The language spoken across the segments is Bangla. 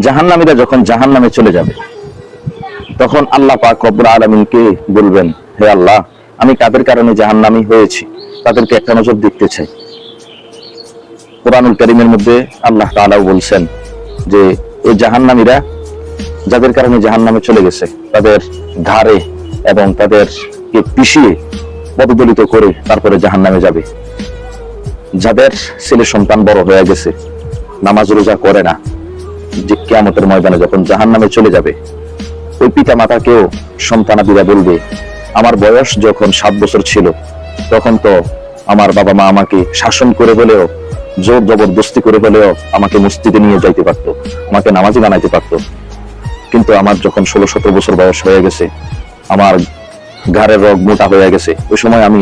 জাহান্নামীরা যখন জাহান্নামে চলে যাবে তখন আল্লাহ পাক রব্বুল আলামিনকে বলবেন, হে আল্লাহ, আমি কাদের কারণে জাহান্নামী হয়েছি তাদেরকে একটা নজর দেখতে চাই। কোরআনুল কারীমের মধ্যে আল্লাহ তাআলাও বলছেন যে এই জাহান্নামীরা যাদের কারণে জাহান্নামে চলে গেছে তাদের ঘাড়ে এবং তাদেরকে পিষিয়ে পদদলিত করে তারপরে জাহান্নামে যাবে। যাদের ছেলে সন্তান বড় হয়ে গেছে, নামাজ রোজা করে না, যে কিয়ামতের ময়দানে যখন জাহান্নামে চলে যাবে, ওই পিতা মাতাকেও সন্তানাদিরা বলবে, আমার বয়স যখন 7 বছর ছিল তখন তো আমার বাবা মা আমাকে শাসন করে হলেও, জোর জবরদস্তি করে হলেও আমাকে মসজিদে নিয়ে যাইতে পারতো, আমাকে নামাজি বানাইতে পারতো। কিন্তু আমার যখন 16-17 বছর বয়স হয়ে গেছে, আমার ঘাড়ের রগ মোটা হয়ে গেছে, ওই সময় আমি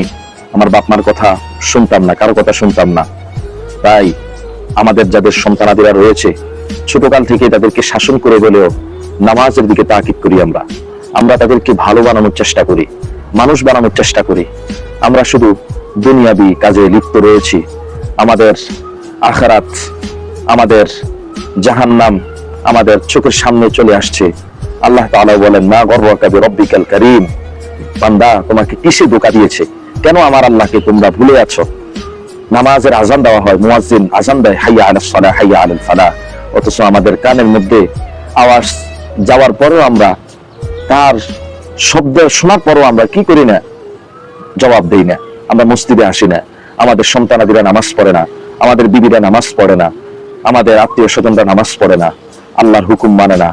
আমার বাপ মার কথা শুনতাম না, কারো কথা শুনতাম না। তাই আমাদের যাদের সন্তানাদিরা রয়েছে, ছোটকাল থেকে তাদেরকে শাসন করে হলেও নামাজের দিকে তাকিদ করি। আমরা তাদেরকে ভালো বানানোর চেষ্টা করি, মানুষ বানানোর চেষ্টা করি। আমরা শুধু দুনিয়াবি কাজে লিপ্ত রয়েছি। আমাদের আখিরাত, আমাদের জাহান্নাম আমাদের চোখের সামনে চলে আসছে। আল্লাহ তাআলা বলেন, মা গররাকা বিরব্বিকাল কারীম, বান্দা তোমাকে কিসে ধোঁকা দিয়েছে? কেন আমার আল্লাহকে তোমরা ভুলে আছো? নামাজের আযান দেওয়া হয়, মুয়াজ্জিন আযান দেয়, হাইয়া আলাস সালাহ, হাইয়া আলাল ফালাহ, অথচ আমাদের কানের মধ্যে আওয়াজ যাওয়ার পরেও আমরা, তার শব্দ শোনার পরেও আমরা কি করি না? জবাব দেই না। আমরা মসজিদে আসি না, আমাদের সন্তানাদিরা নামাজ পড়ে না, আমাদের বিবিরা নামাজ পড়ে না, আমাদের আত্মীয় স্বজনরা নামাজ পড়ে না, আল্লাহর হুকুম মানে না।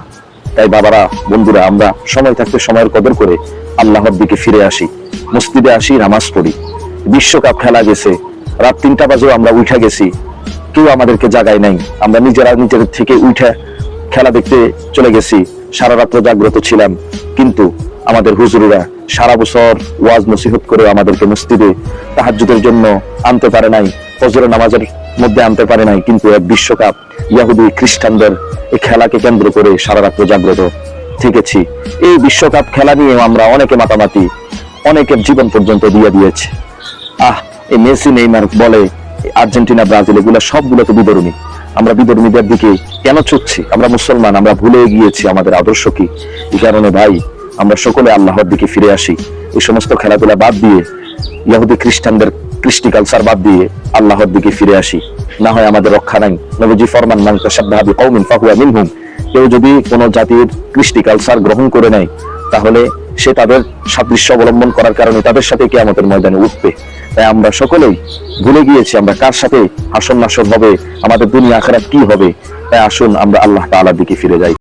তাই বাবারা, বন্ধুরা, আমরা সময় থাকতে সময়ের কদর করে আল্লাহর দিকে ফিরে আসি, মসজিদে আসি, নামাজ পড়ি। বিশ্বকাপ খেলা গেছে, রাত 3টা বাজেও আমরা উঠে গেছি, কেউ আমাদেরকে জাগায় নাই, আমরা নিজেরা নিজের থেকে উঠে খেলা দেখতে চলে গেছি, সারা রাত্র জাগ্রত ছিলাম। কিন্তু আমাদের হুজুরেরা সারা বছর ওয়াজ নসিহত করে আমাদেরকে মসজিদে তাহাজ্জুদের জন্য আনতে পারে নাই, ফজরের নামাজের মধ্যে আনতে পারে নাই। কিন্তু এক বিশ্বকাপ ইহুদি খ্রিস্টানদের এই খেলাকে কেন্দ্র করে সারা রাত্র জাগ্রত থেকেছি। এই বিশ্বকাপ খেলা নিয়ে আমরা অনেকে মাতামাতি, অনেকের জীবন পর্যন্ত দিয়ে দিয়েছে। এই মেসি, নেইমার বলে, আর্জেন্টিনা, ব্রাজিল, এগুলা সবগুলো তো বিবরণী। আমরা বিবরণীদের দিকে কেন ছুটছি? আমরা মুসলমান, আমরা ভুলে গিয়েছি আমাদের আদর্শ কি। এই কারণে ভাই, আমরা সকলে আল্লাহর দিকে ফিরে আসি। এই সমস্ত খেলাধুলা বাদ দিয়ে, ইহুদি খ্রিস্টানদের কৃষ্টি কালচার বাদ দিয়ে আল্লাহর দিকে ফিরে আসি, না হয় আমাদের রক্ষা নাই। নবীজি ফরমান, মান তাশাব্বাহা বিকওমিন ফাহুয়া মিনহুম। কেউ যদি কোনো জাতির কৃষ্টি কালচার গ্রহণ করে নেয়, তাহলে সে তাদের সাদৃশ্য অবলম্বন করার কারণে তাদের সাথে কিয়ামতের ময়দানে উঠবে। তাই আমরা সকলেই ভুলে গিয়েছি আমরা কার সাথে হাসর নাসর হবে, আমাদের দুনিয়া আখিরাত কি হবে। তাই আসুন আমরা আল্লাহ তাআলার দিকে ফিরে যাই।